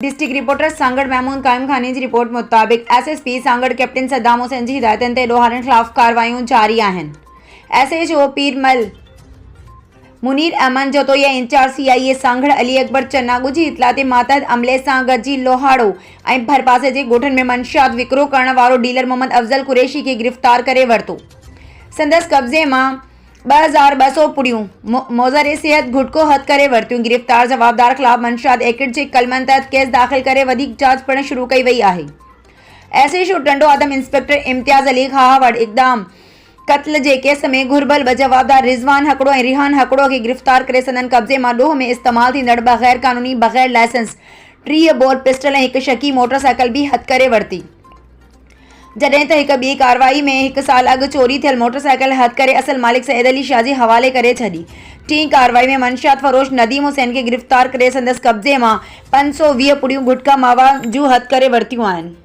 District reporter Sanghar Mahmood कायम खानी की रिपोर्ट मुताबिक SSP सांगड़ कैप्टन सद्दाम हुसैन की हिदायतन ते ॾोहारनि खिलाफ़ कार्रवाइयूं जारी आहिनि। SHO Peermal Munir Ahmed Jotoya in charge CIA Sanghar Ali Akbar चन्नागू की इतला ते मातहत अमले सां गॾिजी लोहाड़ो ऐं भरपासे जे ॻोठनि में मंशियात विकिरो करण वारो डीलर मोहम्मद अफज़ल कुरैशी खे गिरफ़्तार करे वरितो। संदसि कब्ज़े मां 2200 पुड़ियूं मोज़र सेहत गुटको हथ करे वरितियूं। गिरफ़्तार जवाबदार ख़िलाफ़ मंशियात एक्ट जे कलमनि तहत केस दाख़िल करे वधीक जांच पिणु शुरू कई वई आहे। SHO टंडो आदम इंस्पेक्टर इम्तियाज़ अली खां वटि इक़दाम क़त्ल जे केस में घुर्बल ब जवाबदार रिज़वान हकड़ो ऐं रिहान हकड़ो खे गिरफ़्तार करे संदनि कब्ज़े मां ॾोह में इस्तेमाल थींदड़ बग़ैर क़ानूनी बग़ैर लाइसेंस 30 बोर पिस्टल ऐं हिकु शकी मोटरसाइकिल भी हथ करे वरिती। जॾहिं त हिकु ॿी कार्रवाई में 1 साल अॻु चोरी थियल मोटरसाइकिल हथ करे असल मालिक सैद अली शाह जे हवाले करे छॾी। टीं कार्रवाई में मंशियात फरोश नदीम हुसैन खे गिरफ़्तार करे संदसि कब्ज़े मां 520 पुड़ियूं गुटका मावा जूं हथ करे वरितियूं आहिनि।